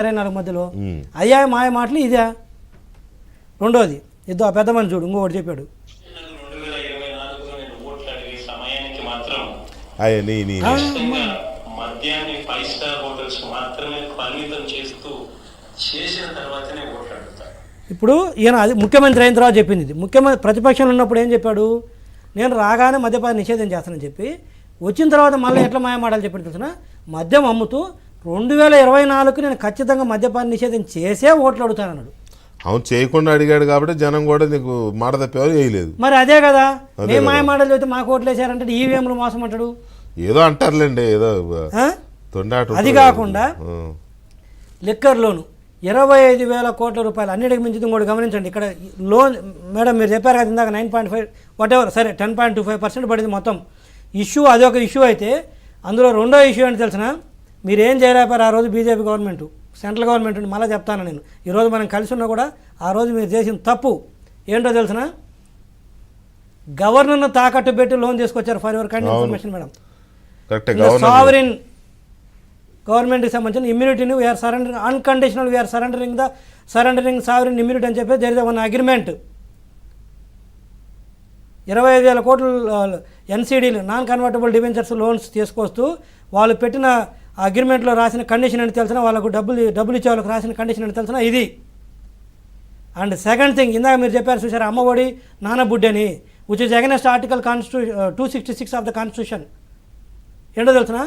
24 మధ్యలో అయ్యా మాయ మాటలు ఇదే. రెండోది ఇద్దో ఆ పెద్ద మనిషి చూడు ఇంకొకటి చెప్పాడు. ఇప్పుడు ఈయన అది ముఖ్యమంత్రి అయిన తర్వాత చెప్పింది. ఇది ముఖ్యమంత్రి ప్రతిపక్షంలో ఉన్నప్పుడు ఏం చెప్పాడు, నేను రాగానే మద్యపాన నిషేధం చేస్తానని చెప్పి వచ్చిన తర్వాత మళ్ళీ ఎట్లా మాయమాడాలి చెప్పాడు తెలిసిన, మద్యం అమ్ముతూ 2024 నేను ఖచ్చితంగా మద్యపాన నిషేధం చేసే ఓట్లు అడుగుతానన్నాడు. అవును, చేయకుండా అడిగాడు కాబట్టి జనం కూడా నీకు మాట తప్పేవారు వేయలేదు. మరి అదే కదా, మేము మాయమాటలు చెబితే మాకు ఓట్లు వేసారంటే ఈవీఎంలు మోసం అంటాడు. ఏదో అంటారులేండి, ఏదో అది కాకుండా లిక్కర్ లోను 25,000 కోట్ల రూపాయలు, అన్నిటికి మించి ఇంకోటి గమనించండి. ఇక్కడ లోన్ మేడం మీరు చెప్పారు కదా ఇందాక 9.5 వాటెవర్, సరే 10.25% పడింది మొత్తం ఇష్యూ. అదొక ఇష్యూ అయితే అందులో రెండో ఇష్యూ ఏంటి తెలిసిన, మీరేం చేయలేపారు ఆ రోజు బీజేపీ గవర్నమెంట్, సెంట్రల్ గవర్నమెంట్ మళ్ళీ చెప్తాను నేను. ఈరోజు మనం కలిసి ఉన్నా కూడా ఆ రోజు మీరు చేసిన తప్పు ఏంటో తెలిసిన, గవర్నర్ను తాకట్టు పెట్టి లోన్ తీసుకొచ్చారు. For your kind information madam, sovereign గవర్నమెంట్కి సంబంధించిన ఇమ్యూనిటీని we are surrendering unconditional, we are surrendering sovereign immunity అని చెప్పి దేర్ ఇస్ వన్ అగ్రిమెంట్. 25,000 కోట్లు ఎన్సీడీలు నాన్ కన్వర్టబుల్ డిబెంచర్స్ లోన్స్ తీసుకొస్తూ వాళ్ళు పెట్టిన అగ్రిమెంట్లో రాసిన కండిషన్ అని తెలిసిన, వాళ్ళకు డబ్బులు ఇచ్చే వాళ్ళకి రాసిన కండిషన్ అని తెలిసిన ఇది. అండ్ సెకండ్ థింగ్, ఇందాక మీరు చెప్పారు చూసారు అమ్మఒడి నానబుడ్డి అని, which is against article 266 of the constitution. ఏంటో తెలిసిన,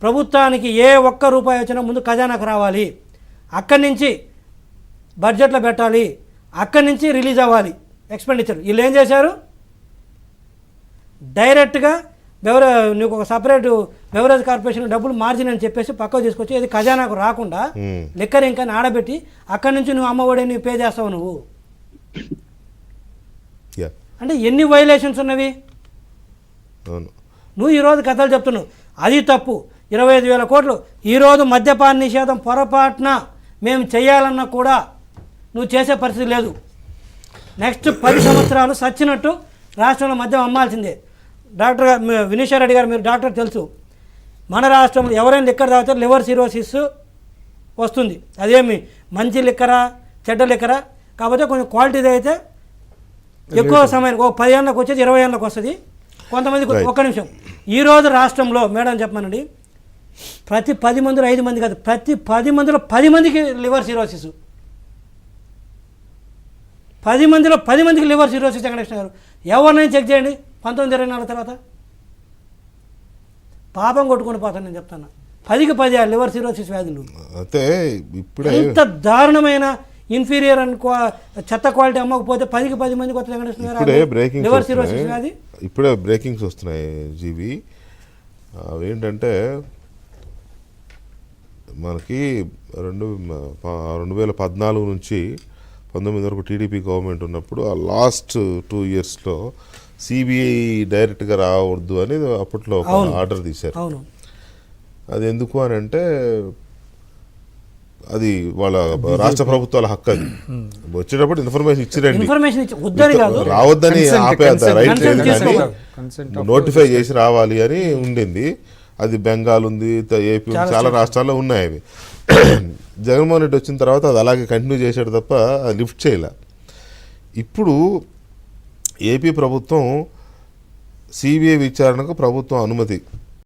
ప్రభుత్వానికి ఏ ఒక్క రూపాయి వచ్చినా ముందు ఖజానాకు రావాలి, అక్కడి నుంచి బడ్జెట్లో పెట్టాలి, అక్కడి నుంచి రిలీజ్ అవ్వాలి ఎక్స్పెండిచర్. వీళ్ళు ఏం చేశారు, డైరెక్ట్గా నీకు ఒక సపరేట్ బెవరేజ్ కార్పొరేషన్ డబ్బులు మార్జిన్ అని చెప్పేసి పక్కకు తీసుకొచ్చి ఇది ఖజానాకు రాకుండా లిక్కర్ ఇంకా ఆడబెట్టి అక్కడి నుంచి నువ్వు అమ్మఒడి నువ్వు పే చేస్తావు నువ్వు. అంటే ఎన్ని వైలేషన్స్ ఉన్నవి. నువ్వు ఈరోజు కథలు చెప్తున్నావు, అది తప్పు. 25,000 కోట్లు ఈరోజు మద్యపాన నిషేధం పొరపాటున మేము చేయాలన్నా కూడా నువ్వు చేసే పరిస్థితి లేదు. నెక్స్ట్ 10 సంవత్సరాలు సచ్చినట్టు రాష్ట్రంలో మద్యం అమ్మాల్సిందే. డాక్టర్ వినీశ్వర్ రెడ్డి గారు, మీరు డాక్టర్ తెలుసు, మన రాష్ట్రంలో ఎవరైనా లిక్కర్ తాగితే లివర్ సిరోసిస్ వస్తుంది. అదేమి మంచి లిక్కరా చెడ్డ లిక్కరా, కాకపోతే కొంచెం క్వాలిటీది అయితే ఎక్కువ సమయం, ఒక 10 ఏళ్ళకి వచ్చేది 20 ఏళ్ళకి వస్తుంది కొంతమందికి. ఒక్క నిమిషం, ఈరోజు రాష్ట్రంలో మేడం చెప్పమనండి, ప్రతి 10 మందిలో 5 మంది కాదు, ప్రతి 10 మందిలో 10 మందికి లివర్ సిరోసిస్. 10 మందిలో 10 మందికి లివర్ సిరోసిస్. వెంకటేశ్వర గారు ఎవరినైనా చెక్ చేయండి 1924 తర్వాత, పాపం కొట్టుకొని పోతాను నేను చెప్తాను. 10కి 10 లివర్ సిరోసిస్ వ్యాధులు. అయితే ఇప్పుడు ఇంత దారుణమైన ఇన్ఫీరియర్ అని చెత్త క్వాలిటీ అమ్మకపోతే 10కి 10 మందికి వస్తుంది వెంకటేశ్వర గారు లివర్ సిరోసిస్ వ్యాధి. ఇప్పుడే బ్రేకింగ్స్ వస్తున్నాయి జీవి. ఏంటంటే మనకి 2014 నుంచి 19 వరకు టీడీపీ గవర్నమెంట్ ఉన్నప్పుడు ఆ లాస్ట్ 2 ఇయర్స్లో సిబిఐ డైరెక్ట్గా రావద్దు అని అప్పట్లో ఆర్డర్ తీశారు. అది ఎందుకు అని అంటే అది వాళ్ళ రాష్ట్ర ప్రభుత్వాల హక్కు. అది వచ్చేటప్పుడు ఇన్ఫర్మేషన్ ఇచ్చిరండి, రావద్దని ఆపేంత రైట్ లేదు, కానీ నోటిఫై చేసి రావాలి అని ఉండింది. అది బెంగాల్ ఉంది, ఏపీ ఉంది, చాలా రాష్ట్రాల్లో ఉన్నాయి అవి. జగన్మోహన్ రెడ్డి వచ్చిన తర్వాత అది అలాగే కంటిన్యూ చేశాడు తప్ప అది లిఫ్ట్ చేయలే. ఇప్పుడు ఏపీ ప్రభుత్వం సిబిఐ విచారణకు ప్రభుత్వం అనుమతి